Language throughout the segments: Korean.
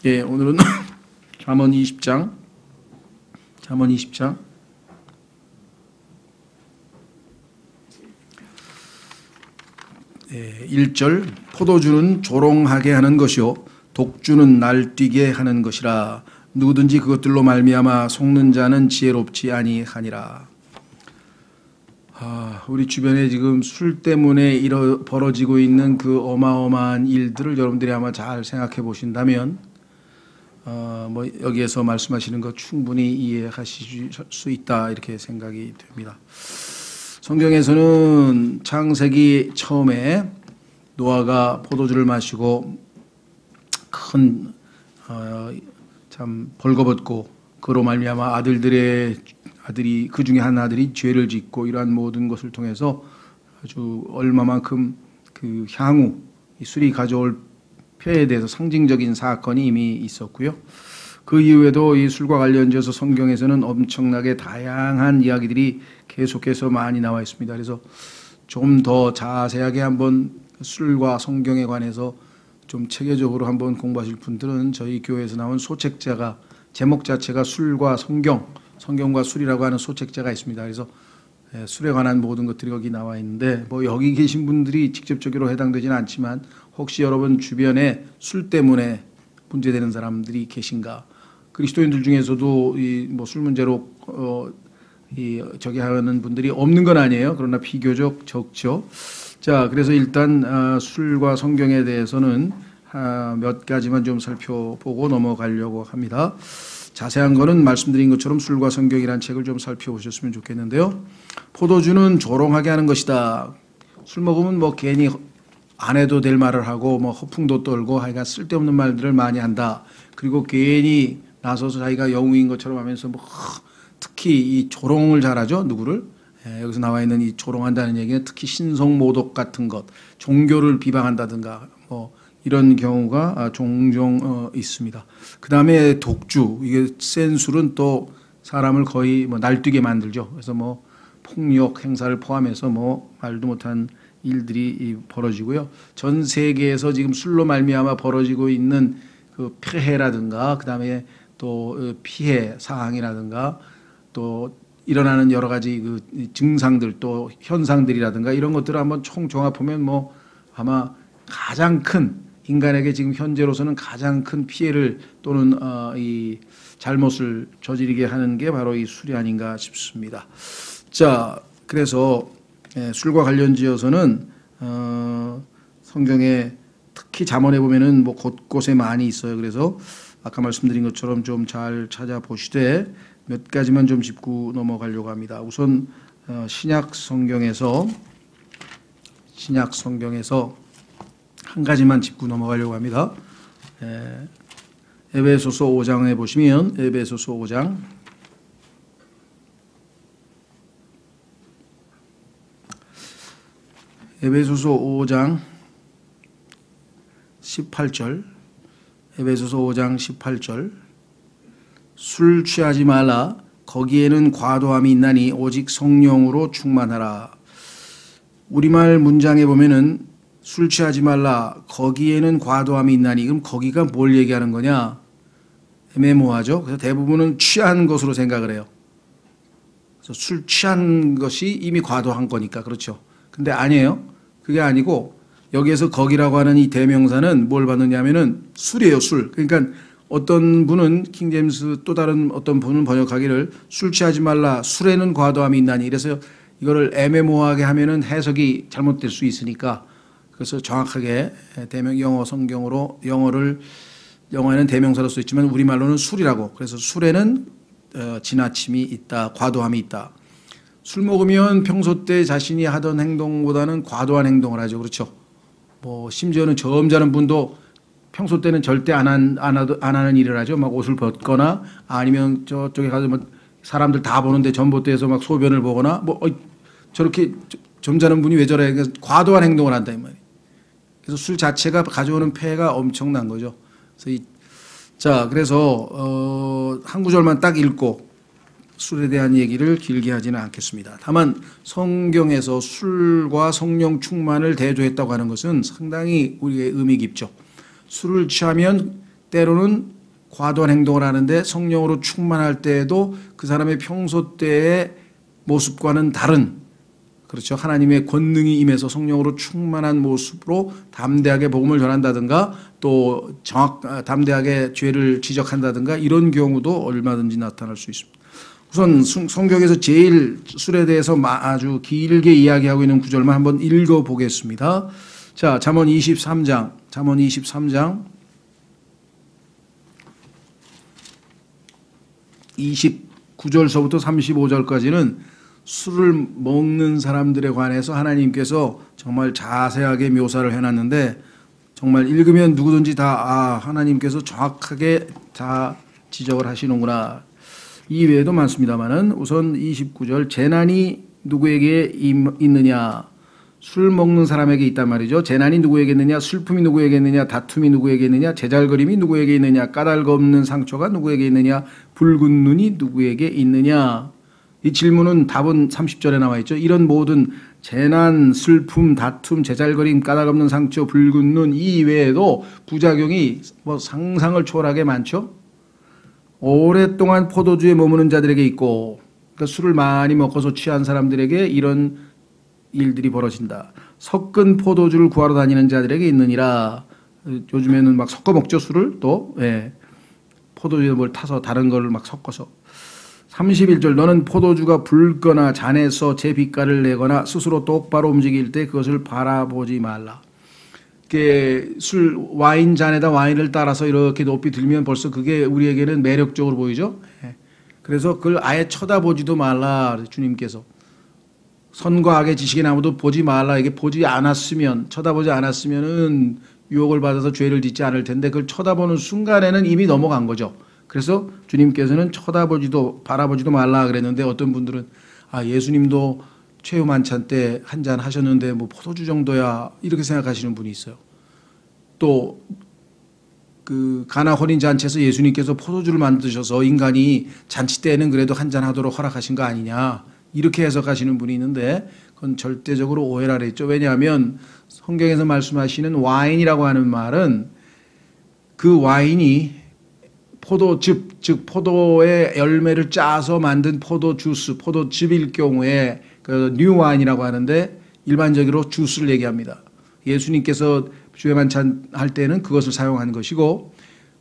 예, 오늘은 잠언 20장, 1절, 포도주는 조롱하게 하는 것이요 독주는 날뛰게 하는 것이라. 누구든지 그것들로 말미암아 속는 자는 지혜롭지 아니하니라. 우리 주변에 지금 술 때문에 벌어지고 있는 그 어마어마한 일들을 여러분들이 아마 잘 생각해 보신다면 뭐 여기에서 말씀하시는 것 충분히 이해하실 수 있다, 이렇게 생각이 됩니다. 성경에서는 창세기 처음에 노아가 포도주를 마시고 큰 참 벌거벗고 그로 말미암아 아들이 그 중에 한 아들이 죄를 짓고 이러한 모든 것을 통해서 아주 얼마만큼 그 향후 이 술이 가져올 폐해에 대해서 상징적인 사건이 이미 있었고요. 그 이후에도 이 술과 관련지어서 성경에서는 엄청나게 다양한 이야기들이 계속해서 많이 나와 있습니다. 그래서 좀 더 자세하게 한번 술과 성경에 관해서 좀 체계적으로 한번 공부하실 분들은 저희 교회에서 나온 소책자가, 제목 자체가 술과 성경과 술이라고 하는 소책자가 있습니다. 그래서 술에 관한 모든 것들이 여기 나와 있는데, 뭐 여기 계신 분들이 직접적으로 해당되지는 않지만 혹시 여러분 주변에 술 때문에 문제되는 사람들이 계신가? 그리스도인들 중에서도 이 뭐 술 문제로 저기 하는 분들이 없는 건 아니에요. 그러나 비교적 적죠. 자, 그래서 일단 술과 성경에 대해서는 몇 가지만 좀 살펴보고 넘어가려고 합니다. 자세한 거는 말씀드린 것처럼 술과 성경이라는 책을 좀 살펴보셨으면 좋겠는데요. 포도주는 조롱하게 하는 것이다. 술 먹으면 뭐 괜히 안 해도 될 말을 하고 뭐 허풍도 떨고 하여간 쓸데없는 말들을 많이 한다. 그리고 괜히 나서서 자기가 영웅인 것처럼 하면서 뭐 특히 이 조롱을 잘하죠. 누구를? 여기서 나와 있는 이 조롱한다는 얘기는 특히 신성모독 같은 것, 종교를 비방한다든가 뭐 이런 경우가 종종 있습니다. 그 다음에 독주, 이게 센 술은 또 사람을 거의 뭐 날뛰게 만들죠. 그래서 뭐 폭력 행사를 포함해서 뭐 말도 못한 일들이 벌어지고요. 전 세계에서 지금 술로 말미암아 벌어지고 있는 그 폐해라든가 그 다음에 또 피해 사항이라든가 또 일어나는 여러 가지 그 증상들 또 현상들이라든가 이런 것들을 한번 총 종합하면 뭐 아마 가장 큰 인간에게 지금 현재로서는 가장 큰 피해를 또는 이 잘못을 저지르게 하는 게 바로 이 술이 아닌가 싶습니다. 자, 그래서 술과 관련지어서는 성경에 특히 잠언에 보면은 뭐 곳곳에 많이 있어요. 그래서 아까 말씀드린 것처럼 좀 잘 찾아보시되 몇 가지만 좀 짚고 넘어가려고 합니다. 우선 신약 성경에서 한 가지만 짚고 넘어가려고 합니다. 에베소서 5장에 보시면 에베소서 5장 18절 에베소서 5장 18절 술 취하지 말라 거기에는 과도함이 있나니 오직 성령으로 충만하라. 우리말 문장에 보면은 술 취하지 말라 거기에는 과도함이 있나니, 그럼 거기가 뭘 얘기하는 거냐? 애매모호하죠. 그래서 대부분은 취한 것으로 생각을 해요. 그래서 술 취한 것이 이미 과도한 거니까 그렇죠. 근데 아니에요. 그게 아니고 여기에서 거기라고 하는 이 대명사는 뭘 받느냐면은 술이에요. 술. 그러니까 어떤 분은 킹제임스 또 다른 어떤 분은 번역하기를 술 취하지 말라 술에는 과도함이 있나니, 이래서 이거를 애매모호하게 하면은 해석이 잘못될 수 있으니까 그래서 정확하게 영어 성경으로 영어에는 대명사로 써 있지만 우리말로는 술이라고, 그래서 술에는 지나침이 있다, 과도함이 있다. 술 먹으면 평소 때 자신이 하던 행동보다는 과도한 행동을 하죠. 그렇죠. 뭐 심지어는 점잖은 분도 평소 때는 절대 안 하는 일을 하죠. 막 옷을 벗거나 아니면 저쪽에 가서 뭐 사람들 다 보는데 전봇대에서 막 소변을 보거나 뭐 저렇게 점잖은 분이 왜 저래? 과도한 행동을 한다 이 말이에요. 그래서 술 자체가 가져오는 폐해가 엄청난 거죠. 그래서 한 구절만 딱 읽고 술에 대한 얘기를 길게 하지는 않겠습니다. 다만 성경에서 술과 성령 충만을 대조했다고 하는 것은 상당히 우리의 의미 깊죠. 술을 취하면 때로는 과도한 행동을 하는데 성령으로 충만할 때에도 그 사람의 평소 때의 모습과는 다른, 그렇죠, 하나님의 권능이 임해서 성령으로 충만한 모습으로 담대하게 복음을 전한다든가 또 담대하게 죄를 지적한다든가 이런 경우도 얼마든지 나타날 수 있습니다. 우선 성경에서 제일 술에 대해서 아주 길게 이야기하고 있는 구절만 한번 읽어보겠습니다. 자, 잠언 23장 29절서부터 35절까지는 술을 먹는 사람들에 관해서 하나님께서 정말 자세하게 묘사를 해놨는데 정말 읽으면 누구든지 다 하나님께서 정확하게 다 지적을 하시는구나. 이 외에도 많습니다만은 우선 29절 재난이 누구에게 있느냐. 술 먹는 사람에게 있단 말이죠. 재난이 누구에게 있느냐, 슬픔이 누구에게 있느냐, 다툼이 누구에게 있느냐, 제잘거림이 누구에게 있느냐, 까닭 없는 상처가 누구에게 있느냐, 붉은 눈이 누구에게 있느냐. 이 질문은 답은 30절에 나와 있죠. 이런 모든 재난, 슬픔, 다툼, 제잘거림, 까닭 없는 상처, 붉은 눈 이외에도 부작용이 뭐 상상을 초월하게 많죠. 오랫동안 포도주에 머무는 자들에게 있고, 그러니까 술을 많이 먹어서 취한 사람들에게 이런 일들이 벌어진다. 섞은 포도주를 구하러 다니는 자들에게 있느니라. 요즘에는 막 섞어 먹죠, 술을 또. 포도주에 뭘 타서 다른 거를 막 섞어서. 31절 너는 포도주가 붉거나 잔에서 제 빛깔을 내거나 스스로 똑바로 움직일 때 그것을 바라보지 말라. 와인 잔에다 와인을 따라서 이렇게 높이 들면 벌써 그게 우리에게는 매력적으로 보이죠. 그래서 그걸 아예 쳐다보지도 말라. 주님께서 선과 악의 지식의 나무도 보지 말라. 이게 쳐다보지 않았으면은 유혹을 받아서 죄를 짓지 않을 텐데 그걸 쳐다보는 순간에는 이미 넘어간 거죠. 그래서 주님께서는 바라보지도 말라 그랬는데 어떤 분들은 예수님도 최후 만찬 때 한 잔 하셨는데 뭐 포도주 정도야 이렇게 생각하시는 분이 있어요. 또 그 가나 혼인 잔치에서 예수님께서 포도주를 만드셔서 인간이 잔치 때는 그래도 한 잔 하도록 허락하신 거 아니냐 이렇게 해석하시는 분이 있는데 그건 절대적으로 오해라 했죠. 왜냐하면 성경에서 말씀하시는 와인이라고 하는 말은 그 와인이 포도즙, 즉 포도의 열매를 짜서 만든 포도주스, 포도즙일 경우에 그 뉴와인이라고 하는데 일반적으로 주스를 얘기합니다. 예수님께서 주의 만찬 할 때는 그것을 사용한 것이고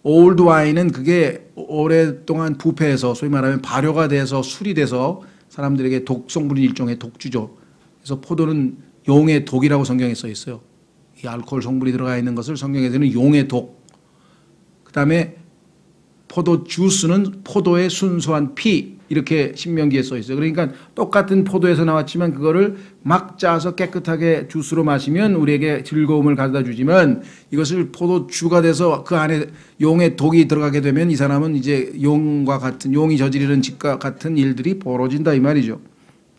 올드 와인은 그게 오랫동안 부패해서 소위 말하면 발효가 돼서 술이 돼서 사람들에게 독성분이 일종의 독주죠. 그래서 포도는 용의 독이라고 성경에 써 있어요. 이 알코올 성분이 들어가 있는 것을 성경에서는 용의 독. 그다음에 포도 주스는 포도의 순수한 피 이렇게 신명기에 써 있어요. 그러니까 똑같은 포도에서 나왔지만 그거를 막 짜서 깨끗하게 주스로 마시면 우리에게 즐거움을 가져다 주지만 이것을 포도주가 돼서 그 안에 용의 독이 들어가게 되면 이 사람은 이제 용이 저지르는 짓과 같은 일들이 벌어진다 이 말이죠.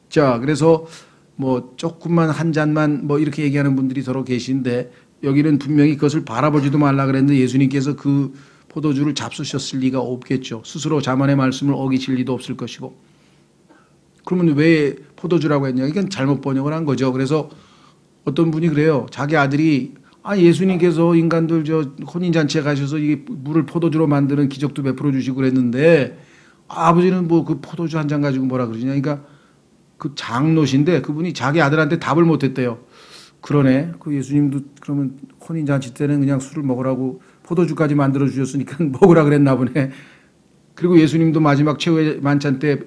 자, 그래서 뭐 조금만 한 잔만 뭐 이렇게 얘기하는 분들이 더러 계신데 여기는 분명히 그것을 바라보지도 말라 그랬는데 예수님께서 그 포도주를 잡수셨을 리가 없겠죠. 스스로 자만의 말씀을 어기실 리도 없을 것이고. 그러면 왜 포도주라고 했냐? 이건 잘못 번역을 한 거죠. 그래서 어떤 분이 그래요. 자기 아들이 예수님께서 인간들 혼인잔치에 가셔서 이 물을 포도주로 만드는 기적도 베풀어 주시고 그랬는데 아버지는 뭐 그 포도주 한 잔 가지고 뭐라 그러냐. 그러니까 그 장로신데 그분이 자기 아들한테 답을 못 했대요. 그러네. 그 예수님도 그러면 혼인잔치 때는 그냥 술을 먹으라고 포도주까지 만들어 주셨으니까 먹으라 그랬나 보네. 그리고 예수님도 마지막 최후의 만찬 때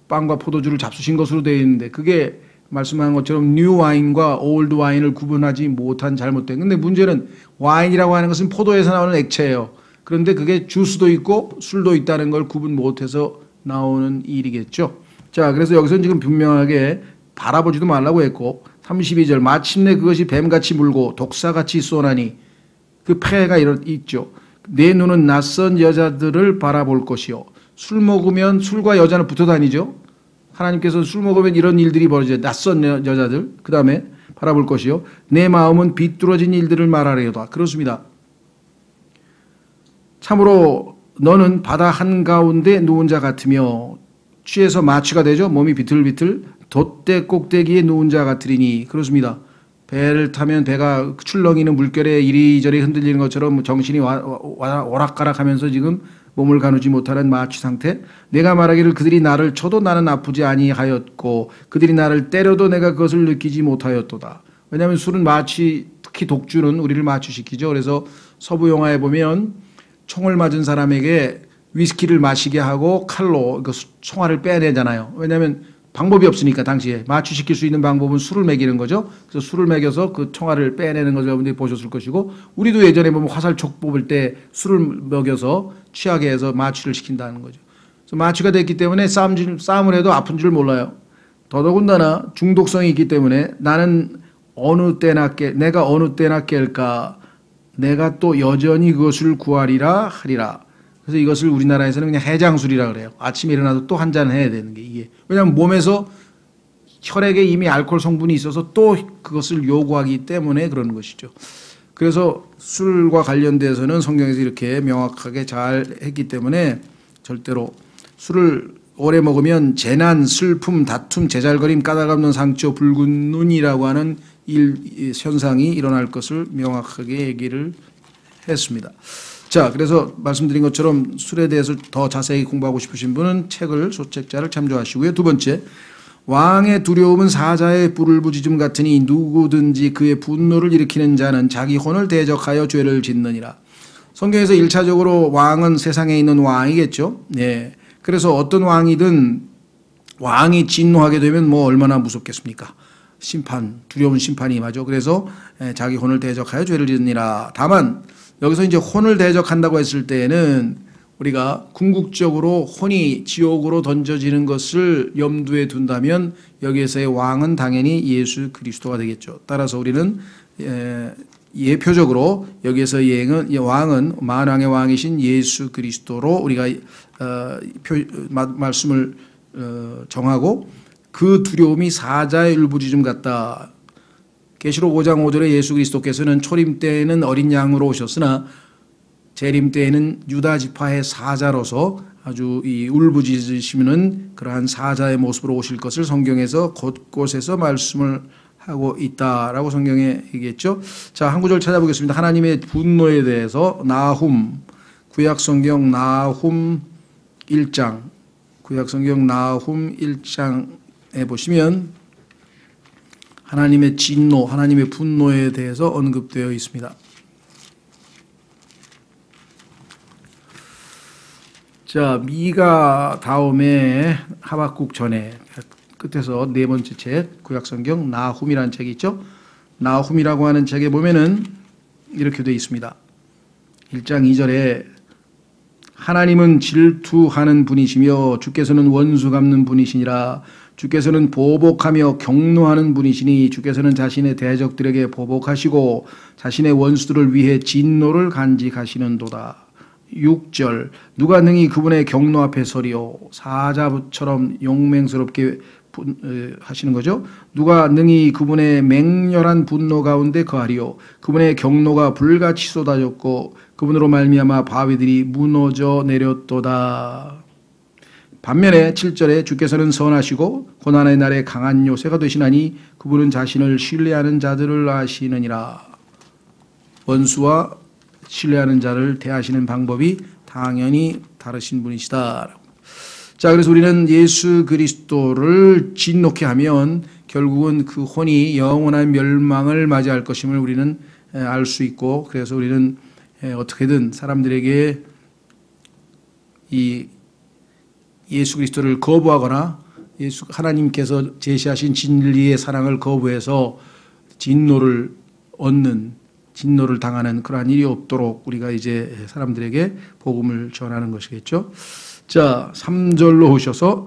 빵과 포도주를 잡수신 것으로 되어 있는데 그게 말씀한 것처럼 뉴 와인과 올드 와인을 구분하지 못한 잘못된. 근데 문제는 와인이라고 하는 것은 포도에서 나오는 액체예요. 그런데 그게 주스도 있고 술도 있다는 걸 구분 못해서 나오는 일이겠죠. 자, 그래서 여기서는 지금 분명하게 바라보지도 말라고 했고 32절 마침내 그것이 뱀같이 물고 독사같이 쏘나니 그 폐해가 있죠. 내 눈은 낯선 여자들을 바라볼 것이요. 술 먹으면 술과 여자는 붙어 다니죠. 하나님께서 술 먹으면 이런 일들이 벌어져요. 낯선 여자들. 그 다음에 바라볼 것이요. 내 마음은 비뚤어진 일들을 말하려다. 그렇습니다. 참으로 너는 바다 한가운데 누운 자 같으며 취해서 마취가 되죠. 몸이 비틀비틀 돛대 꼭대기에 누운 자 같으리니. 그렇습니다. 배를 타면 배가 출렁이는 물결에 이리저리 흔들리는 것처럼 정신이 오락가락하면서 지금 몸을 가누지 못하는 마취 상태. 내가 말하기를 그들이 나를 쳐도 나는 아프지 아니하였고 그들이 나를 때려도 내가 그것을 느끼지 못하였도다. 왜냐하면 술은 마취, 특히 독주는 우리를 마취시키죠. 그래서 서부 영화에 보면 총을 맞은 사람에게 위스키를 마시게 하고 칼로 그 총알을 빼내잖아요. 왜냐하면 방법이 없으니까 당시에 마취시킬 수 있는 방법은 술을 먹이는 거죠. 그래서 술을 먹여서 그 총알을 빼내는 것을 여러분들이 보셨을 것이고 우리도 예전에 보면 화살촉 뽑을 때 술을 먹여서 취하게 해서 마취를 시킨다는 거죠. 그래서 마취가 됐기 때문에 싸움을 해도 아픈 줄 몰라요. 더더군다나 중독성이 있기 때문에 나는 내가 어느 때나 깰까 내가 또 여전히 그것을 구하리라 하리라. 그래서 이것을 우리나라에서는 그냥 해장술이라 그래요. 아침에 일어나서 또 한 잔 해야 되는 게 이게. 왜냐하면 몸에서 혈액에 이미 알코올 성분이 있어서 또 그것을 요구하기 때문에 그러는 것이죠. 그래서 술과 관련돼서는 성경에서 이렇게 명확하게 잘 했기 때문에 절대로 술을 오래 먹으면 재난, 슬픔, 다툼, 제잘거림, 까닭 없는 상처, 붉은 눈이라고 하는 현상이 일어날 것을 명확하게 얘기를 했습니다. 자, 그래서 말씀드린 것처럼 술에 대해서 더 자세히 공부하고 싶으신 분은 소책자를 참조하시고요. 두 번째, 왕의 두려움은 사자의 뿔부짖음 같으니 누구든지 그의 분노를 일으키는 자는 자기 혼을 대적하여 죄를 짓느니라. 성경에서 1차적으로 왕은 세상에 있는 왕이겠죠. 네. 그래서 어떤 왕이든 왕이 진노하게 되면 뭐 얼마나 무섭겠습니까? 두려운 심판이 임하죠. 그래서 자기 혼을 대적하여 죄를 짓느니라. 다만 여기서 이제 혼을 대적한다고 했을 때에는 우리가 궁극적으로 혼이 지옥으로 던져지는 것을 염두에 둔다면 여기에서의 왕은 당연히 예수 그리스도가 되겠죠. 따라서 우리는 예표적으로 여기에서 왕은 만왕의 왕이신 예수 그리스도로 우리가 말씀을 정하고 그 두려움이 사자의 울부짖음 같다. 계시록 5장 5절에 예수 그리스도께서는 초림 때에는 어린 양으로 오셨으나 재림 때에는 유다 지파의 사자로서 아주 이 울부짖으시는 그러한 사자의 모습으로 오실 것을 성경에서 곳곳에서 말씀을 하고 있다라고 성경에 얘기했죠. 자, 한 구절 찾아보겠습니다. 하나님의 분노에 대해서 나훔, 구약성경 나훔 1장, 구약성경 나훔 1장에 보시면 하나님의 진노, 하나님의 분노에 대해서 언급되어 있습니다. 자, 미가 다음에 하박국 전에 끝에서 네 번째 책, 구약성경 나훔이라는 책이 있죠. 나훔이라고 하는 책에 보면은 이렇게 되어 있습니다. 1장 2절에 하나님은 질투하는 분이시며 주께서는 원수 갚는 분이시니라. 주께서는 보복하며 경노하는 분이시니 주께서는 자신의 대적들에게 보복하시고 자신의 원수들을 위해 진노를 간직하시는도다. 6절 누가 능히 그분의 경노 앞에 서리요. 사자처럼 용맹스럽게 하시는 거죠. 누가 능히 그분의 맹렬한 분노 가운데 거하리요. 그분의 경노가 불같이 쏟아졌고 그분으로 말미암아 바위들이 무너져 내렸도다. 반면에 7절에 주께서는 선하시고 고난의 날에 강한 요새가 되시나니 그분은 자신을 신뢰하는 자들을 아시느니라. 원수와 신뢰하는 자를 대하시는 방법이 당연히 다르신 분이시다. 자, 그래서 우리는 예수 그리스도를 진노케 하면 결국은 그 혼이 영원한 멸망을 맞이할 것임을 우리는 알 수 있고, 그래서 우리는 어떻게든 사람들에게 이 예수 그리스도를 거부하거나 하나님께서 제시하신 진리의 사랑을 거부해서 진노를 당하는 그러한 일이 없도록 우리가 이제 사람들에게 복음을 전하는 것이겠죠. 자, 3절로 오셔서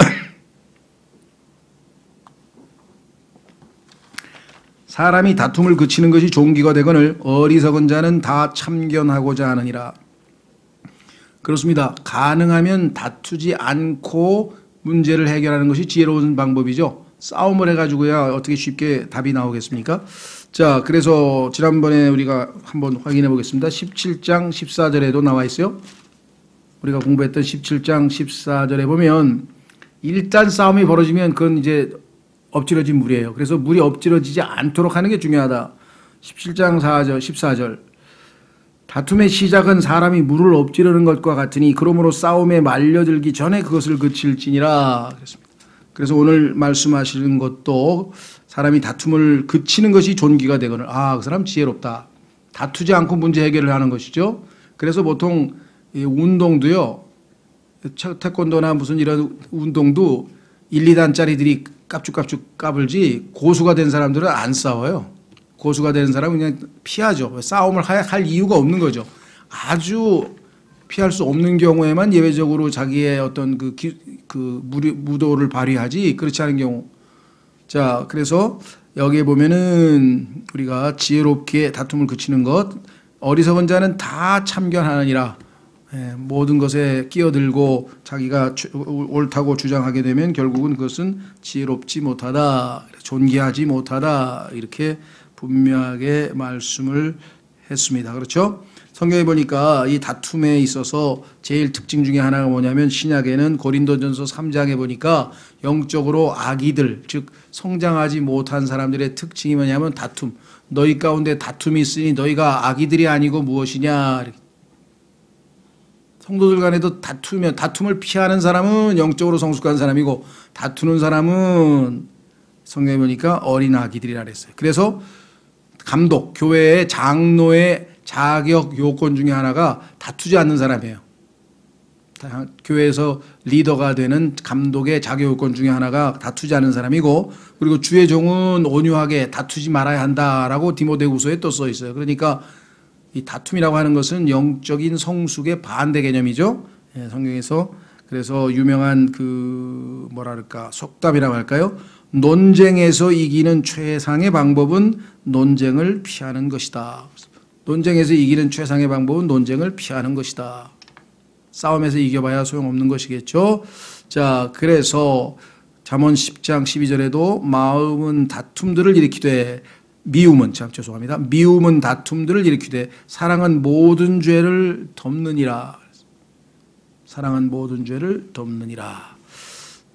사람이 다툼을 그치는 것이 종기가 되거늘 어리석은 자는 다 참견하고자 하느니라. 그렇습니다. 가능하면 다투지 않고 문제를 해결하는 것이 지혜로운 방법이죠. 싸움을 해가지고야 어떻게 쉽게 답이 나오겠습니까? 자, 그래서 지난번에 우리가 한번 확인해 보겠습니다. 17장 14절에도 나와 있어요. 우리가 공부했던 17장 14절에 보면 일단 싸움이 벌어지면 그건 이제 엎질러진 물이에요. 그래서 물이 엎질러지지 않도록 하는 게 중요하다. 17장 4절, 14절. 다툼의 시작은 사람이 물을 엎지르는 것과 같으니 그러므로 싸움에 말려들기 전에 그것을 그칠지니라. 그랬습니다. 그래서 오늘 말씀하시는 것도 사람이 다툼을 그치는 것이 존귀가 되거늘 그 사람 지혜롭다. 다투지 않고 문제 해결을 하는 것이죠. 그래서 보통 운동도요. 태권도나 무슨 이런 운동도 1, 2단짜리들이 깝죽깝죽 까불지 고수가 된 사람들은 안 싸워요. 고수가 되는 사람은 그냥 피하죠. 싸움을 할 이유가 없는 거죠. 아주 피할 수 없는 경우에만 예외적으로 자기의 어떤 무도를 발휘하지 그렇지 않은 경우. 자, 그래서 여기에 보면은 우리가 지혜롭게 다툼을 그치는 것, 어리석은 자는 다 참견하느니라. 모든 것에 끼어들고 자기가 옳다고 주장하게 되면 결국은 그것은 지혜롭지 못하다, 존귀하지 못하다 이렇게 분명하게 말씀을 했습니다. 그렇죠? 성경에 보니까 이 다툼에 있어서 제일 특징 중에 하나가 뭐냐면 신약에는 고린도전서 3장에 보니까 영적으로 아기들, 즉 성장하지 못한 사람들의 특징이 뭐냐면 다툼. 너희 가운데 다툼이 있으니 너희가 아기들이 아니고 무엇이냐. 성도들 간에도 다툼을 피하는 사람은 영적으로 성숙한 사람이고 다투는 사람은 성경에 보니까 어린 아기들이라 그랬어요. 그래서 감독, 교회의 장로의 자격 요건 중에 하나가 다투지 않는 사람이에요. 교회에서 리더가 되는 감독의 자격 요건 중에 하나가 다투지 않는 사람이고, 그리고 주의 종은 온유하게 다투지 말아야 한다라고 디모데후서에 또 써 있어요. 그러니까 이 다툼이라고 하는 것은 영적인 성숙의 반대 개념이죠. 성경에서. 그래서 유명한 속담이라고 할까요? 논쟁에서 이기는 최상의 방법은 논쟁을 피하는 것이다. 논쟁에서 이기는 최상의 방법은 논쟁을 피하는 것이다. 싸움에서 이겨봐야 소용없는 것이겠죠. 자, 그래서 잠언 10장 12절에도 마음은 다툼들을 일으키되 미움은 다툼들을 일으키되 사랑은 모든 죄를 덮느니라. 사랑은 모든 죄를 덮느니라.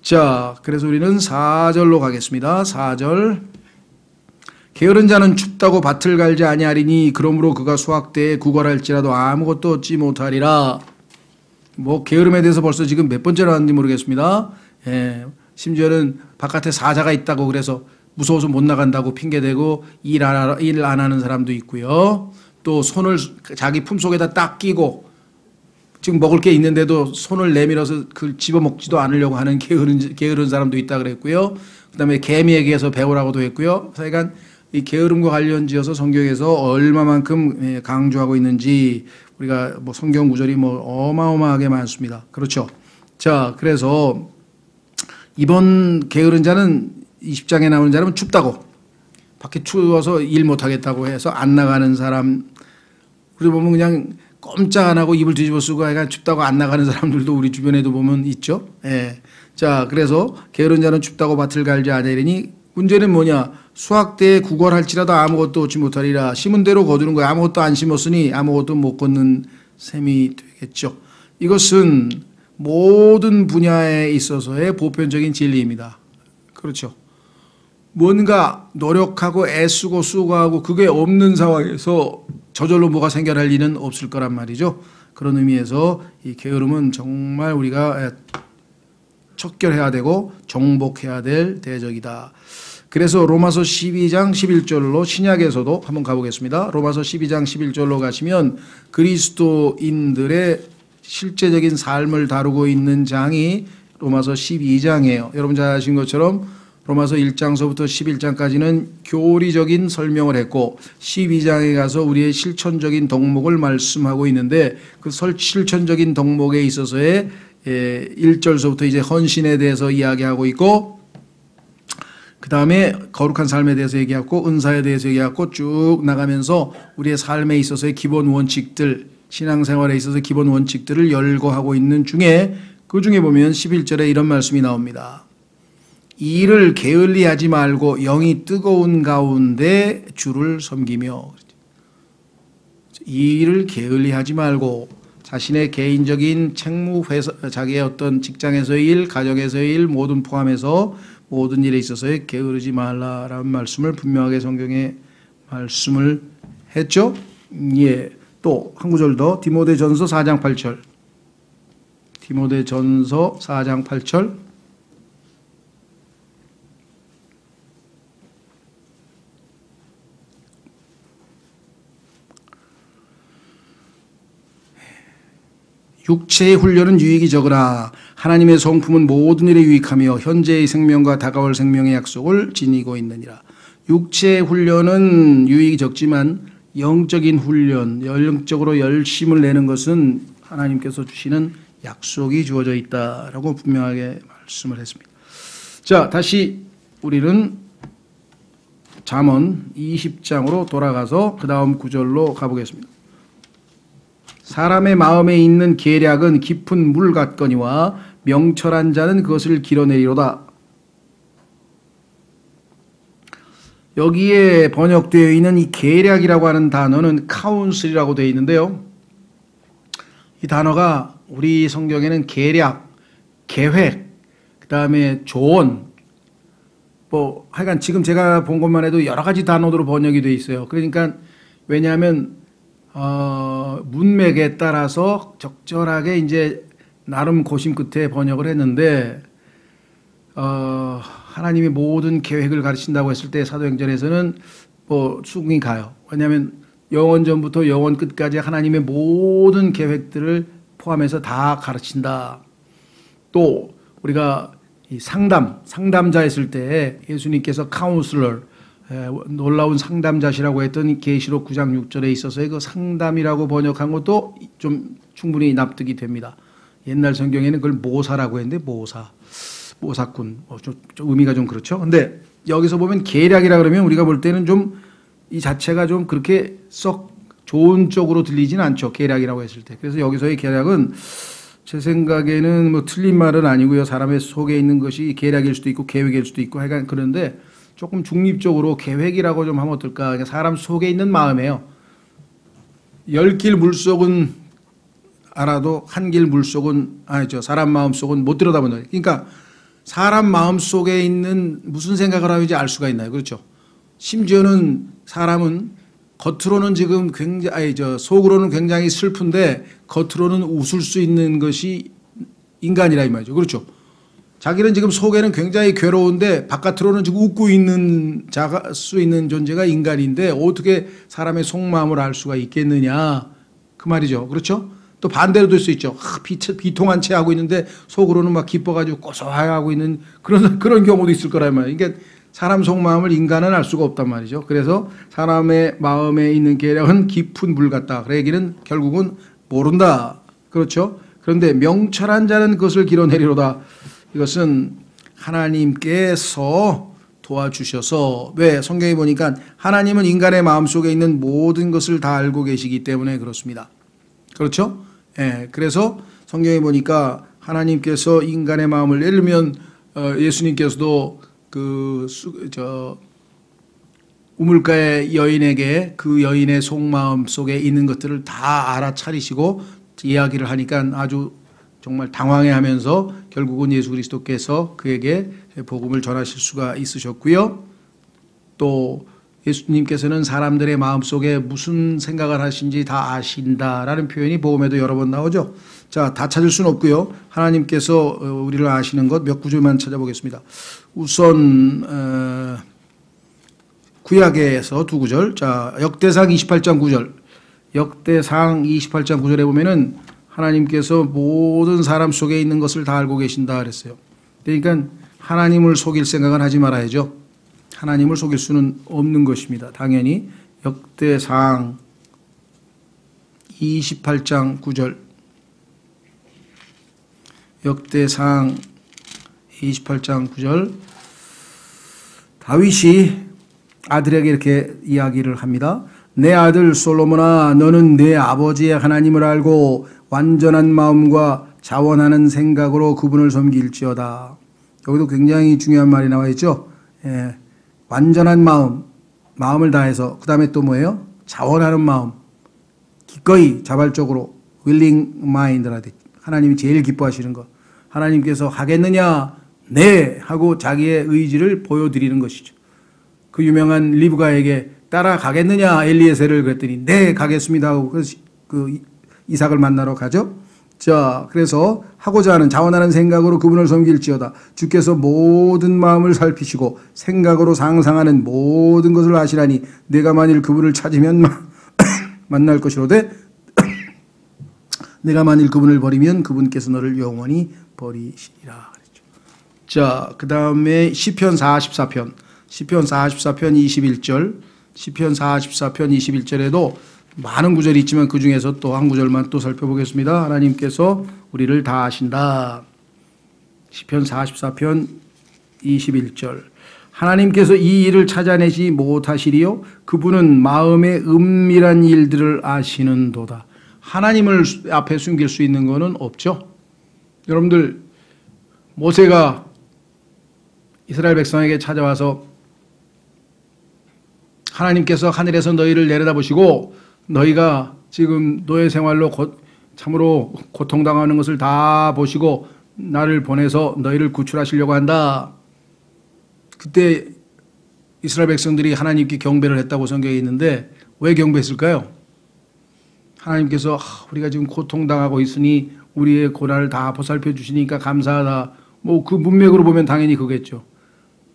자, 그래서 우리는 4절로 가겠습니다. 4절. 게으른 자는 춥다고 밭을 갈지 아니하리니 그러므로 그가 수확때에 구걸할지라도 아무것도 얻지 못하리라. 게으름에 대해서 벌써 지금 몇 번째로 하는지 모르겠습니다. 심지어는 바깥에 사자가 있다고 그래서 무서워서 못 나간다고 핑계대고 일 안 하는 사람도 있고요. 또 손을 자기 품속에다 딱 끼고 지금 먹을 게 있는데도 손을 내밀어서 그걸 집어먹지도 않으려고 하는 게으른 사람도 있다 그랬고요. 그다음에 개미에게서 배우라고도 했고요. 하여간 이 게으름과 관련지어서 성경에서 얼마만큼 강조하고 있는지 우리가 성경 구절이 어마어마하게 많습니다. 그렇죠. 자, 그래서 이번 게으른 자는 20장에 나오는 사람은 춥다고, 밖에 추워서 일 못하겠다고 해서 안 나가는 사람, 우리 보면 그냥 꼼짝 안 하고 입을 뒤집어 쓰고 약간 춥다고 안 나가는 사람들도 우리 주변에도 보면 있죠. 자, 그래서 게으른 자는 춥다고 밭을 갈지 아니하리니 문제는 뭐냐? 수확 때에 구걸할지라도 아무것도 얻지 못하리라. 심은 대로 거두는 거야. 아무것도 안 심었으니 아무것도 못 걷는 셈이 되겠죠. 이것은 모든 분야에 있어서의 보편적인 진리입니다. 그렇죠. 뭔가 노력하고 애쓰고 수고하고 그게 없는 상황에서 저절로 뭐가 생겨날 리는 없을 거란 말이죠. 그런 의미에서 이 게으름은 정말 우리가 척결해야 되고 정복해야 될 대적이다. 그래서 로마서 12장 11절로 신약에서도 한번 가보겠습니다. 로마서 12장 11절로 가시면 그리스도인들의 실제적인 삶을 다루고 있는 장이 로마서 12장이에요. 여러분 잘 아신 것처럼 로마서 1장서부터 11장까지는 교리적인 설명을 했고 12장에 가서 우리의 실천적인 덕목을 말씀하고 있는데 그 실천적인 덕목에 있어서의 1절서부터 이제 헌신에 대해서 이야기하고 있고 그 다음에 거룩한 삶에 대해서 얘기하고 은사에 대해서 얘기하고 쭉 나가면서 우리의 삶에 있어서의 기본 원칙들, 신앙생활에 있어서 기본 원칙들을 열거하고 있는 중에 그 중에 보면 11절에 이런 말씀이 나옵니다. 일을 게을리하지 말고 영이 뜨거운 가운데 주를 섬기며, 일을 게을리하지 말고 자신의 개인적인 책무 회사, 자기의 어떤 직장에서의 일, 가정에서의 일 모든 포함해서 모든 일에 있어서의 게으르지 말라라는 말씀을 분명하게 성경에 말씀을 했죠. 예. 또 한 구절 더 디모데전서 4장 8절. 디모데전서 4장 8절. 육체의 훈련은 유익이 적으나 하나님의 성품은 모든 일에 유익하며 현재의 생명과 다가올 생명의 약속을 지니고 있느니라. 육체의 훈련은 유익이 적지만 영적인 훈련, 영적으로 열심을 내는 것은 하나님께서 주시는 약속이 주어져 있다라고 분명하게 말씀을 했습니다. 자, 다시 우리는 잠언 20장으로 돌아가서 그 다음 구절로 가보겠습니다. 사람의 마음에 있는 계략은 깊은 물 같거니와 명철한 자는 그것을 길어내리로다. 여기에 번역되어 있는 이 계략이라고 하는 단어는 카운슬이라고 되어 있는데요. 이 단어가 우리 성경에는 계략, 계획, 그 다음에 조언, 뭐 하여간 지금 제가 본 것만 해도 여러 가지 단어로 번역이 되어 있어요. 그러니까 왜냐하면 문맥에 따라서 적절하게 이제 나름 고심 끝에 번역을 했는데 하나님이 모든 계획을 가르친다고 했을 때 사도행전에서는 뭐 수긍이 가요. 왜냐하면 영원전부터 영원 끝까지 하나님의 모든 계획들을 포함해서 다 가르친다. 또 우리가 이 상담자 했을 때 예수님께서 카운슬러, 놀라운 상담자시라고 했던 계시록 9장 6절에 있어서의 그 상담이라고 번역한 것도 좀 충분히 납득이 됩니다. 옛날 성경에는 그걸 모사라고 했는데 모사꾼, 좀 의미가 좀 그렇죠. 근데 여기서 보면 계략이라 그러면 우리가 볼 때는 좀 이 자체가 좀 그렇게 썩 좋은 쪽으로 들리지는 않죠. 계략이라고 했을 때. 그래서 여기서의 계략은 제 생각에는 뭐 틀린 말은 아니고요. 사람의 속에 있는 것이 계략일 수도 있고 계획일 수도 있고 하여간 그런데 조금 중립적으로 계획이라고 좀 하면 어떨까. 그러니까 사람 속에 있는 마음이에요. 10길 물속은 알아도 한 길 물속은 아니죠. 사람 마음속은 못 들여다본다. 그러니까 사람 마음속에 있는 무슨 생각을 하는지 알 수가 있나요? 그렇죠. 심지어는 사람은 겉으로는 지금 굉장히 속으로는 굉장히 슬픈데 겉으로는 웃을 수 있는 것이 인간이라 이 말이죠. 그렇죠. 자기는 지금 속에는 굉장히 괴로운데 바깥으로는 지금 웃고 있는 수 있는 존재가 인간인데 어떻게 사람의 속마음을 알 수가 있겠느냐 그 말이죠. 그렇죠. 또 반대로 될 수 있죠. 비통한 채 하고 있는데 속으로는 막 기뻐가지고 고소하고 있는 그런 경우도 있을 거란 말이에요. 그러니까 사람 속마음을 인간은 알 수가 없단 말이죠. 그래서 사람의 마음에 있는 계략은 깊은 물 같다. 그 얘기는 결국은 모른다. 그렇죠. 그런데 명철한 자는 그것을 길어내리로다. 이것은 하나님께서 도와주셔서 왜 성경에 보니까 하나님은 인간의 마음속에 있는 모든 것을 다 알고 계시기 때문에 그렇습니다. 그렇죠? 예. 그래서 성경에 보니까 하나님께서 인간의 마음을 예를 들면 예수님께서도 우물가의 여인에게 그 여인의 속마음 속에 있는 것들을 다 알아차리시고 이야기를 하니까 아주 정말 당황해하면서 결국은 예수 그리스도께서 그에게 복음을 전하실 수가 있으셨고요. 또 예수님께서는 사람들의 마음속에 무슨 생각을 하신지 다 아신다라는 표현이 복음에도 여러 번 나오죠. 자, 다 찾을 수는 없고요. 하나님께서 우리를 아시는 것 몇 구절만 찾아보겠습니다. 우선 구약에서 두 구절. 자, 역대상 28장 9절. 역대상 28장 9절에 보면은 하나님께서 모든 사람 속에 있는 것을 다 알고 계신다 그랬어요. 그러니까 하나님을 속일 생각은 하지 말아야죠. 하나님을 속일 수는 없는 것입니다. 당연히 역대상 28장 9절. 역대상 28장 9절. 다윗이 아들에게 이렇게 이야기를 합니다. 내 아들 솔로몬아, 너는 내 아버지의 하나님을 알고 완전한 마음과 자원하는 생각으로 그분을 섬길지어다. 여기도 굉장히 중요한 말이 나와 있죠. 예. 완전한 마음을 다해서, 그 다음에 또 뭐예요? 자원하는 마음, 기꺼이 자발적으로 willing mind라 하나님이 제일 기뻐하시는 것. 하나님께서 하겠느냐? 네 하고 자기의 의지를 보여드리는 것이죠. 그 유명한 리브가에게 따라가겠느냐 엘리에셀을 그랬더니 네 가겠습니다 하고 그 이삭을 만나러 가죠. 자, 그래서 하고자 하는 자원하는 생각으로 그분을 섬길지어다. 주께서 모든 마음을 살피시고 생각으로 상상하는 모든 것을 아시라니 내가 만일 그분을 찾으면 만날 것이로되 내가 만일 그분을 버리면 그분께서 너를 영원히 버리시리라. 자, 그 다음에 시편 44편 21절 시편 44편 21절에도 많은 구절이 있지만 그 중에서 또 한 구절만 또 살펴보겠습니다. 하나님께서 우리를 다 아신다. 시편 44편 21절 하나님께서 이 일을 찾아내지 못하시리요 그분은 마음의 은밀한 일들을 아시는도다. 하나님을 앞에 숨길 수 있는 것은 없죠. 여러분들 모세가 이스라엘 백성에게 찾아와서 하나님께서 하늘에서 너희를 내려다보시고 너희가 지금 노예 생활로 참으로 고통당하는 것을 다 보시고 나를 보내서 너희를 구출하시려고 한다. 그때 이스라엘 백성들이 하나님께 경배를 했다고 성경에 있는데 왜 경배했을까요? 하나님께서 우리가 지금 고통당하고 있으니 우리의 고난을 다 보살펴 주시니까 감사하다. 뭐 그 문맥으로 보면 당연히 그겠죠.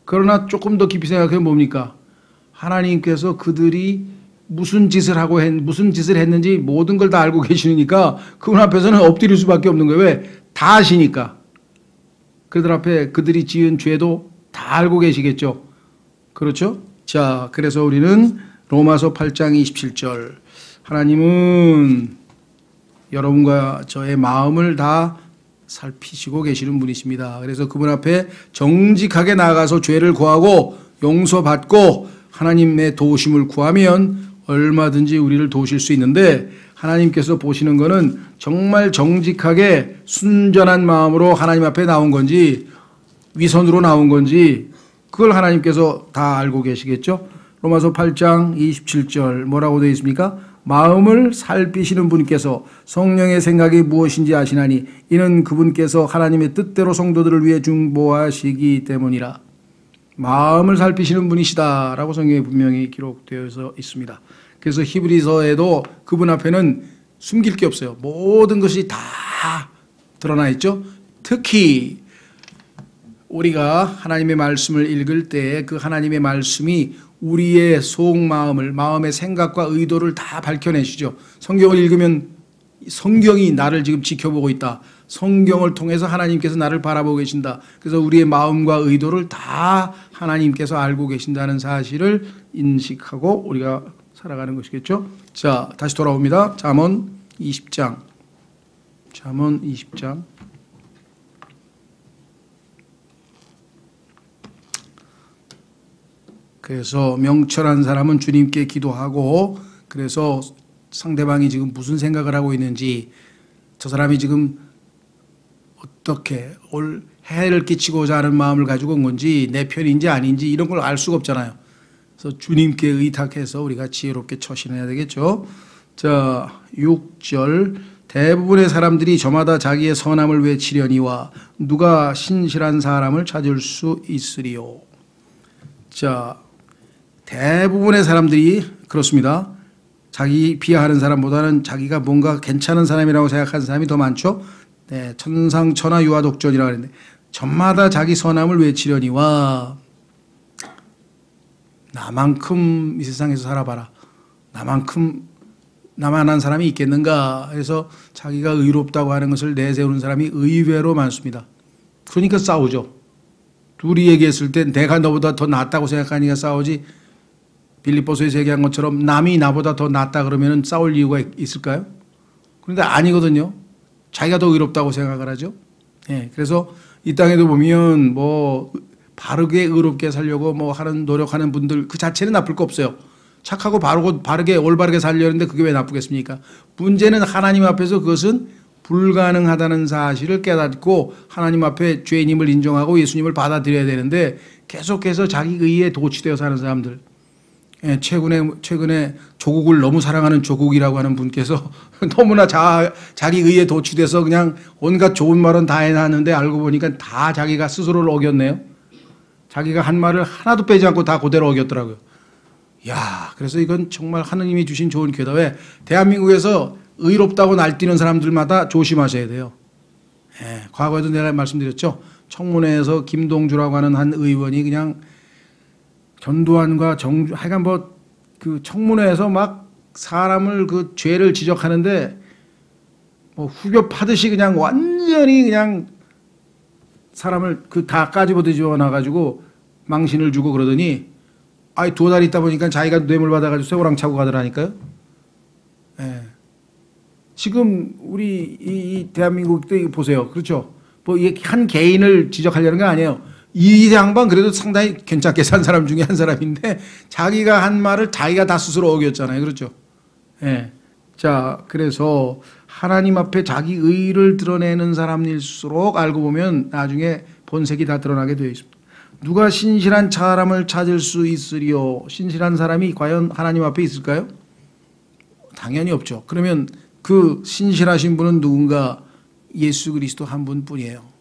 그러나 조금 더 깊이 생각하면 뭡니까? 하나님께서 그들이 무슨 짓을 했는지 모든 걸 다 알고 계시니까 그분 앞에서는 엎드릴 수밖에 없는 거예요. 왜? 다 아시니까. 그들 앞에 그들이 지은 죄도 다 알고 계시겠죠. 그렇죠? 자, 그래서 우리는 로마서 8장 27절 하나님은 여러분과 저의 마음을 다 살피시고 계시는 분이십니다. 그래서 그분 앞에 정직하게 나아가서 죄를 구하고 용서받고 하나님의 도우심을 구하면 얼마든지 우리를 도우실 수 있는데 하나님께서 보시는 것은 정말 정직하게 순전한 마음으로 하나님 앞에 나온 건지 위선으로 나온 건지 그걸 하나님께서 다 알고 계시겠죠. 로마서 8장 27절 뭐라고 되어 있습니까? 마음을 살피시는 분께서 성령의 생각이 무엇인지 아시나니 이는 그분께서 하나님의 뜻대로 성도들을 위해 중보하시기 때문이라. 마음을 살피시는 분이시다라고 성경에 분명히 기록되어 있습니다. 그래서 히브리서에도 그분 앞에는 숨길 게 없어요. 모든 것이 다 드러나 있죠. 특히 우리가 하나님의 말씀을 읽을 때 그 하나님의 말씀이 우리의 속마음을 마음의 생각과 의도를 다 밝혀내시죠. 성경을 읽으면 성경이 나를 지금 지켜보고 있다. 성경을 통해서 하나님께서 나를 바라보고 계신다. 그래서 우리의 마음과 의도를 다 하나님께서 알고 계신다는 사실을 인식하고 우리가 살아가는 것이겠죠. 자, 다시 돌아옵니다. 잠언 20장. 잠언 20장. 그래서 명철한 사람은 주님께 기도하고 그래서 상대방이 지금 무슨 생각을 하고 있는지 저 사람이 지금 어떻게 해를 끼치고자 하는 마음을 가지고 온 건지 내 편인지 아닌지 이런 걸 알 수가 없잖아요. 그래서 주님께 의탁해서 우리가 지혜롭게 처신해야 되겠죠. 자, 6절 대부분의 사람들이 저마다 자기의 선함을 외치려니와 누가 신실한 사람을 찾을 수 있으리요. 자, 대부분의 사람들이 그렇습니다. 자기 비하하는 사람보다는 자기가 뭔가 괜찮은 사람이라고 생각하는 사람이 더 많죠. 네, 천상천하 유아독존이라고 하는데 저마다 자기 선함을 외치려니와 나만큼 이 세상에서 살아봐라. 나만한 사람이 있겠는가. 그래서 자기가 의롭다고 하는 것을 내세우는 사람이 의외로 많습니다. 그러니까 싸우죠. 둘이 얘기했을 때 내가 너보다 더 낫다고 생각하니까 싸우지. 빌립보서에서 얘기한 것처럼 남이 나보다 더 낫다 그러면 싸울 이유가 있을까요? 그런데 아니거든요. 자기가 더 의롭다고 생각을 하죠. 예, 그래서 이 땅에도 보면 뭐 바르게 의롭게 살려고 뭐 노력하는 분들 그 자체는 나쁠 거 없어요. 착하고 바르게 올바르게 살려는데 그게 왜 나쁘겠습니까? 문제는 하나님 앞에서 그것은 불가능하다는 사실을 깨닫고 하나님 앞에 죄인임을 인정하고 예수님을 받아들여야 되는데 계속해서 자기 의에 도취되어 사는 사람들. 예, 최근에 조국을 너무 사랑하는 조국이라고 하는 분께서 너무나 자기 의에 도취돼서 그냥 온갖 좋은 말은 다 해놨는데 알고 보니까 다 자기가 스스로를 어겼네요. 자기가 한 말을 하나도 빼지 않고 다 그대로 어겼더라고요. 야, 그래서 이건 정말 하느님이 주신 좋은 기회다. 왜? 대한민국에서 의롭다고 날뛰는 사람들마다 조심하셔야 돼요. 예, 과거에도 내가 말씀드렸죠. 청문회에서 김동주라고 하는 한 의원이 그냥 전두환과 하여간 뭐 그 청문회에서 막 사람을 그 죄를 지적하는데 뭐 후벼 파듯이 그냥 완전히 그냥 사람을 그 다 까집어 뒤집어 놔가지고 망신을 주고 그러더니 아이 2달 있다 보니까 자기가 뇌물 받아가지고 쇠고랑 차고 가더라니까요. 예. 지금 우리 이 대한민국도 보세요. 그렇죠. 뭐 한 개인을 지적하려는 게 아니에요. 이 양반 그래도 상당히 괜찮게 산 사람 중에 한 사람인데 자기가 한 말을 자기가 다 스스로 어겼잖아요. 그렇죠. 예. 자, 그래서 하나님 앞에 자기 의를 드러내는 사람일수록 알고 보면 나중에 본색이 다 드러나게 되어 있습니다. 누가 신실한 사람을 찾을 수 있으리요? 신실한 사람이 과연 하나님 앞에 있을까요? 당연히 없죠. 그러면 그 신실하신 분은 누군가? 예수 그리스도 한 분뿐이에요.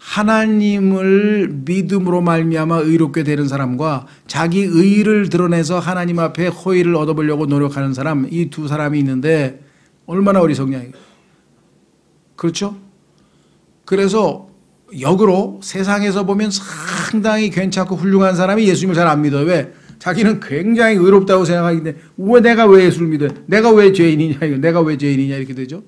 하나님을 믿음으로 말미암아 의롭게 되는 사람과 자기 의를 드러내서 하나님 앞에 호의를 얻어보려고 노력하는 사람, 이 두 사람이 있는데 얼마나 어리석냐. 그렇죠? 그래서 역으로 세상에서 보면 상당히 괜찮고 훌륭한 사람이 예수님을 잘 안 믿어요. 왜? 자기는 굉장히 의롭다고 생각하는데 내가 왜 예수를 믿어요? 내가 왜 죄인이냐? 내가 왜 죄인이냐? 이렇게 되죠.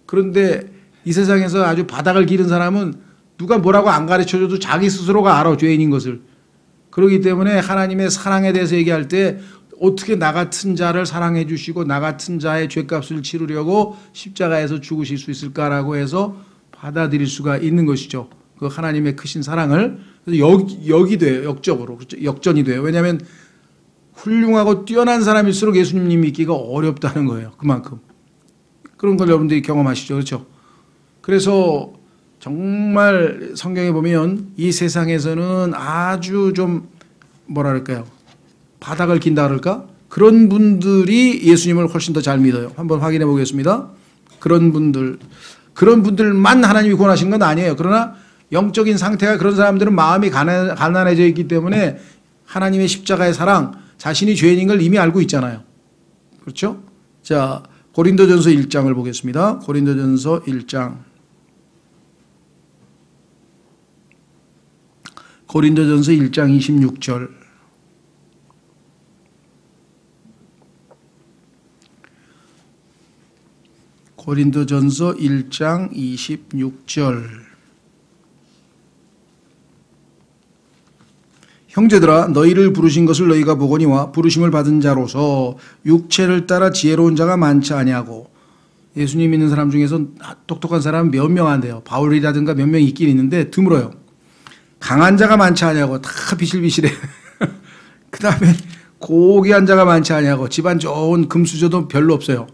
그런데 이 세상에서 아주 바닥을 기른 사람은 누가 뭐라고 안 가르쳐줘도 자기 스스로가 알아, 죄인인 것을. 그렇기 때문에 하나님의 사랑에 대해서 얘기할 때 어떻게 나 같은 자를 사랑해 주시고 나 같은 자의 죄값을 치르려고 십자가에서 죽으실 수 있을까라고 해서 받아들일 수가 있는 것이죠. 그 하나님의 크신 사랑을. 그래서 역이 돼요. 역적으로. 그렇죠? 역전이 돼요. 왜냐하면 훌륭하고 뛰어난 사람일수록 예수님 믿기가 어렵다는 거예요. 그만큼. 그런 걸 여러분들이 경험하시죠. 그렇죠? 그래서 정말 성경에 보면 이 세상에서는 아주 좀 뭐랄까요? 바닥을 긴다 그럴까? 그런 분들이 예수님을 훨씬 더 잘 믿어요. 한번 확인해 보겠습니다. 그런 분들만 하나님이 구원하신 건 아니에요. 그러나 영적인 상태가 그런 사람들은 마음이 가난해져 있기 때문에 하나님의 십자가의 사랑, 자신이 죄인인 걸 이미 알고 있잖아요. 그렇죠? 자, 고린도전서 1장을 보겠습니다. 고린도전서 1장. 고린도전서 1장 26절. 고린도전서 1장 26절. 형제들아 너희를 부르신 것을 너희가 보거니와 부르심을 받은 자로서 육체를 따라 지혜로운 자가 많지 아니하고. 예수님 믿는 사람 중에서 똑똑한 사람은 몇 명 안 돼요. 바울이라든가 몇 명 있긴 있는데 드물어요. 강한 자가 많지 아니하고 다 비실비실해. 그 다음에 고귀한 자가 많지 아니하고 집안 좋은 금수저도 별로 없어요.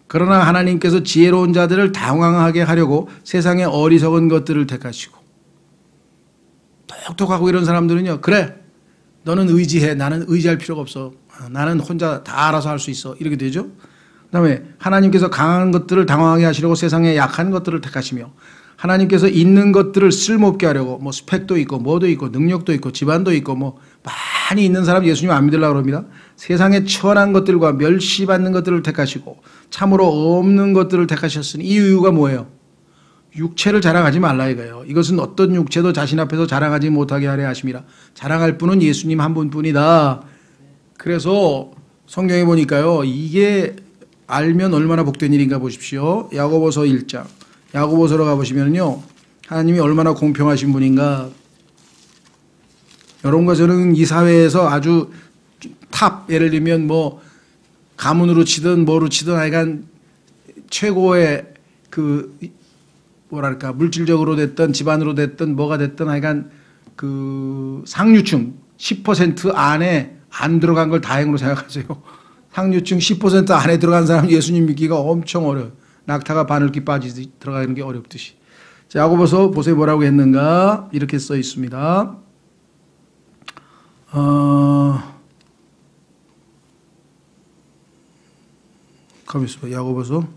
그러나 하나님께서 지혜로운 자들을 당황하게 하려고 세상의 어리석은 것들을 택하시고. 똑똑하고 이런 사람들은요. 그래 너는 의지해. 나는 의지할 필요가 없어. 나는 혼자 다 알아서 할 수 있어. 이렇게 되죠. 그 다음에 하나님께서 강한 것들을 당황하게 하시려고 세상의 약한 것들을 택하시며 하나님께서 있는 것들을 쓸모없게 하려고 뭐 스펙도 있고 뭐도 있고 능력도 있고 집안도 있고 뭐 많이 있는 사람 예수님 안 믿으려고 그럽니다. 세상에 천한 것들과 멸시받는 것들을 택하시고 참으로 없는 것들을 택하셨으니 이 이유가 뭐예요? 육체를 자랑하지 말라 이거예요. 이것은 어떤 육체도 자신 앞에서 자랑하지 못하게 하려 하심이라. 자랑할 분은 예수님 한 분뿐이다. 그래서 성경에 보니까요. 이게 알면 얼마나 복된 일인가 보십시오. 야고보서 1장. 야고보서로 가보시면요. 하나님이 얼마나 공평하신 분인가. 여러분과 저는 이 사회에서 아주 탑, 예를 들면 뭐 가문으로 치든 뭐로 치든 하여간 최고의 그 뭐랄까 물질적으로 됐든 집안으로 됐든 뭐가 됐든 하여간 그 상류층 10% 안에 안 들어간 걸 다행으로 생각하세요. 상류층 10% 안에 들어간 사람 예수님 믿기가 엄청 어려워요. 낙타가 바늘기 빠지듯이 들어가는 게 어렵듯이. 자, 야고보서 보세요 뭐라고 했는가. 이렇게 써 있습니다. 가만 있어봐. 야고보서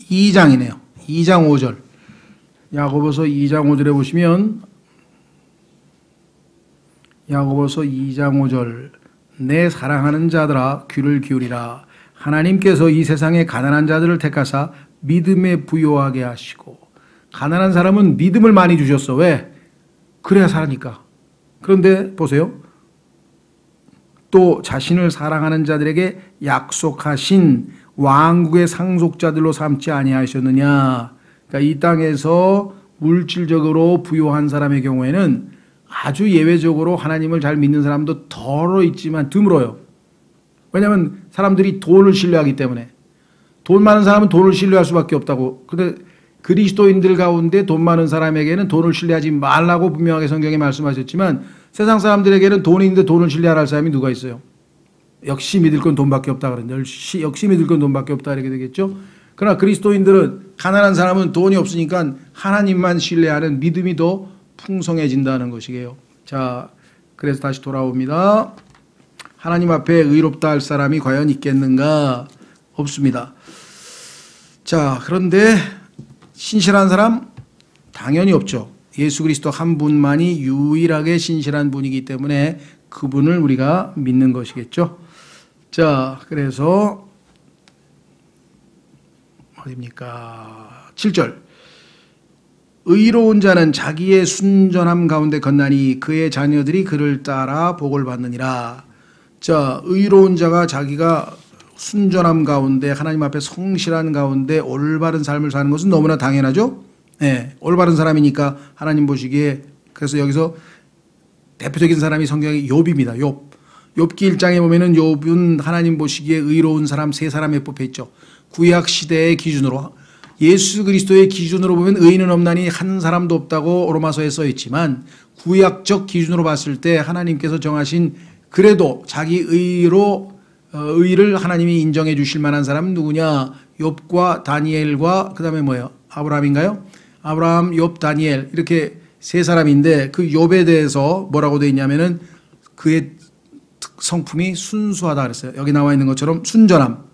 2장이네요. 2장 5절. 야고보서 2장 5절에 보시면 야고보서 2장 5절 내 사랑하는 자들아 귀를 기울이라. 하나님께서 이 세상의 가난한 자들을 택하사 믿음에 부요하게 하시고. 가난한 사람은 믿음을 많이 주셨어. 왜? 그래야 사니까. 그런데 보세요. 또 자신을 사랑하는 자들에게 약속하신 왕국의 상속자들로 삼지 아니하셨느냐. 그러니까 이 땅에서 물질적으로 부요한 사람의 경우에는 아주 예외적으로 하나님을 잘 믿는 사람도 덜어 있지만 드물어요. 왜냐하면 사람들이 돈을 신뢰하기 때문에. 돈 많은 사람은 돈을 신뢰할 수밖에 없다고. 근데 그리스도인들 가운데 돈 많은 사람에게는 돈을 신뢰하지 말라고 분명하게 성경에 말씀하셨지만 세상 사람들에게는 돈이 있는데 돈을 신뢰할 사람이 누가 있어요? 역시 믿을 건 돈밖에 없다 그러는데 역시 믿을 건 돈밖에 없다 이렇게 되겠죠. 그러나 그리스도인들은 가난한 사람은 돈이 없으니까 하나님만 신뢰하는 믿음이 더 풍성해진다는 것이에요. 자, 그래서 다시 돌아옵니다. 하나님 앞에 의롭다 할 사람이 과연 있겠는가? 없습니다. 자, 그런데 신실한 사람? 당연히 없죠. 예수 그리스도 한 분만이 유일하게 신실한 분이기 때문에 그분을 우리가 믿는 것이겠죠. 자, 그래서 어디입니까? 7절. 의로운 자는 자기의 순전함 가운데 건나니 그의 자녀들이 그를 따라 복을 받느니라. 자, 의로운 자가 자기가 순전함 가운데 하나님 앞에 성실한 가운데 올바른 삶을 사는 것은 너무나 당연하죠. 네, 올바른 사람이니까 하나님 보시기에. 그래서 여기서 대표적인 사람이 성경의 욥입니다. 욥기 1장에 보면은 욥은 하나님 보시기에 의로운 사람 세 사람에 뽑혀 있죠. 구약 시대의 기준으로 예수 그리스도의 기준으로 보면 의인은 없나니 한 사람도 없다고 로마서에 써 있지만 구약적 기준으로 봤을 때 하나님께서 정하신 그래도 자기 의를 하나님이 인정해 주실 만한 사람은 누구냐? 욥과 다니엘과 그다음에 뭐예요? 아브라함인가요? 아브라함, 욥, 다니엘 이렇게 세 사람인데 그 욥에 대해서 뭐라고 되어 있냐면은 그의 성품이 순수하다 그랬어요. 여기 나와 있는 것처럼 순전함.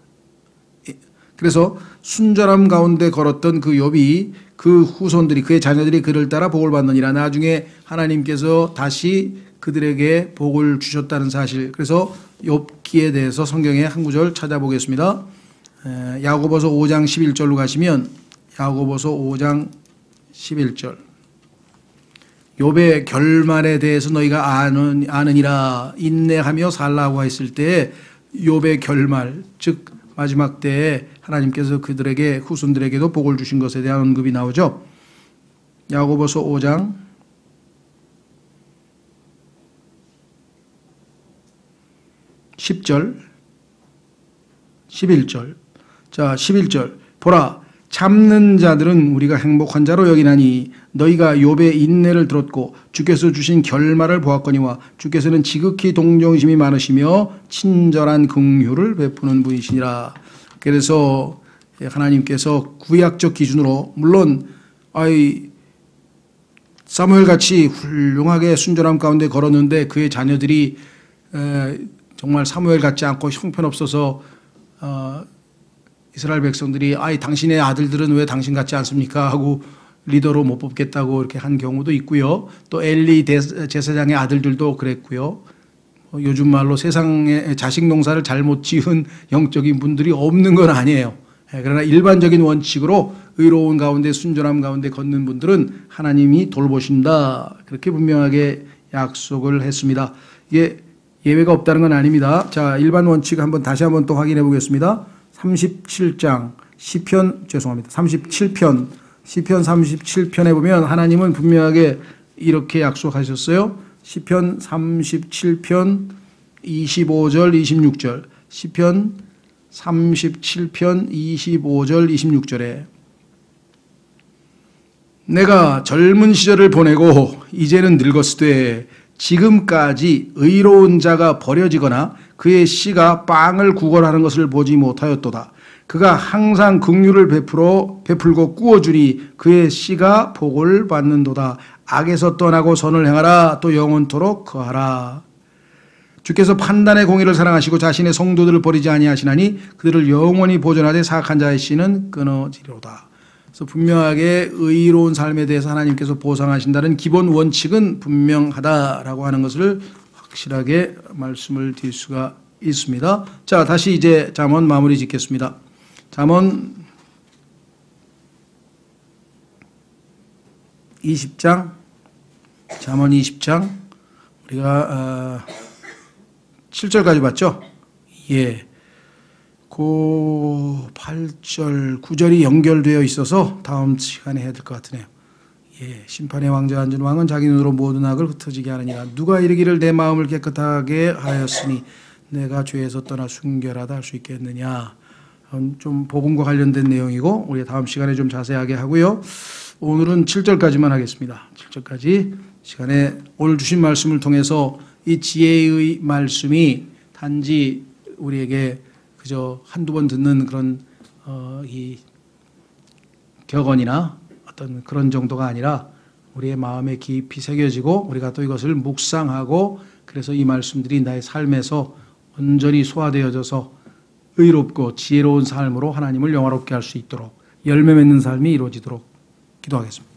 그래서 순전함 가운데 걸었던 그 욥이 그 후손들이 그의 자녀들이 그를 따라 복을 받느니라. 나중에 하나님께서 다시 그들에게 복을 주셨다는 사실. 그래서 욥기에 대해서 성경에 한 구절 찾아보겠습니다. 야고보서 5장 11절로 가시면 야고보서 5장 11절. 욥의 결말에 대해서 너희가 아느니라. 인내하며 살라고 했을 때 욥의 결말, 즉 마지막 때에 하나님께서 그들에게 후손들에게도 복을 주신 것에 대한 언급이 나오죠. 야고보서 5장 10절 11절. 자, 11절. 보라, 참는 자들은 우리가 행복한 자로 여기나니 너희가 욥의 인내를 들었고 주께서 주신 결말을 보았거니와 주께서는 지극히 동정심이 많으시며 친절한 긍휼을 베푸는 분이시니라. 그래서 하나님께서 구약적 기준으로 물론 사무엘같이 훌륭하게 순전함 가운데 걸었는데 그의 자녀들이 정말 사무엘 같지 않고 형편없어서 이스라엘 백성들이 당신의 아들들은 왜 당신 같지 않습니까? 하고 리더로 못 뽑겠다고 이렇게 한 경우도 있고요. 또 엘리 제사장의 아들들도 그랬고요. 요즘 말로 세상에 자식 농사를 잘못 지은 영적인 분들이 없는 건 아니에요. 그러나 일반적인 원칙으로 의로운 가운데 순전함 가운데 걷는 분들은 하나님이 돌보신다. 그렇게 분명하게 약속을 했습니다. 이게 예외가 없다는 건 아닙니다. 자, 일반 원칙 다시 한번 또 확인해 보겠습니다. 37장 시편 37편 37편에 보면 하나님은 분명하게 이렇게 약속하셨어요. 시편 37편 25절 26절. 시편 37편 25절 26절에 내가 젊은 시절을 보내고 이제는 늙었으되 지금까지 의로운 자가 버려지거나 그의 씨가 빵을 구걸하는 것을 보지 못하였도다. 그가 항상 긍휼을 베풀고 꾸어주니 그의 씨가 복을 받는도다. 악에서 떠나고 선을 행하라. 또 영원토록 거하라. 주께서 판단의 공의를 사랑하시고 자신의 성도들을 버리지 아니하시나니 그들을 영원히 보존하되 사악한 자의 씨는 끊어지리로다. 그래서 분명하게 의로운 삶에 대해서 하나님께서 보상하신다는 기본 원칙은 분명하다라고 하는 것을 확실하게 말씀을 드릴 수가 있습니다. 자, 다시 이제 잠언 마무리 짓겠습니다. 잠언 20장, 잠언 20장 우리가 7절까지 봤죠? 예. 그 8절, 9절이 연결되어 있어서 다음 시간에 해야 될 것 같으네요. 예. 심판의 왕자 앉은 왕은 자기 눈으로 모든 악을 흩어지게 하느니라. 누가 이르기를 내 마음을 깨끗하게 하였으니 내가 죄에서 떠나 순결하다 할 수 있겠느냐. 좀 복음과 관련된 내용이고 우리 다음 시간에 좀 자세하게 하고요. 오늘은 7절까지만 하겠습니다. 7절까지 시간에 오늘 주신 말씀을 통해서 이 지혜의 말씀이 단지 우리에게 그저 한두 번 듣는 그런 이 격언이나 어떤 그런 정도가 아니라 우리의 마음에 깊이 새겨지고 우리가 또 이것을 묵상하고 그래서 이 말씀들이 나의 삶에서 온전히 소화되어져서 의롭고 지혜로운 삶으로 하나님을 영화롭게 할 수 있도록 열매 맺는 삶이 이루어지도록 기도하겠습니다.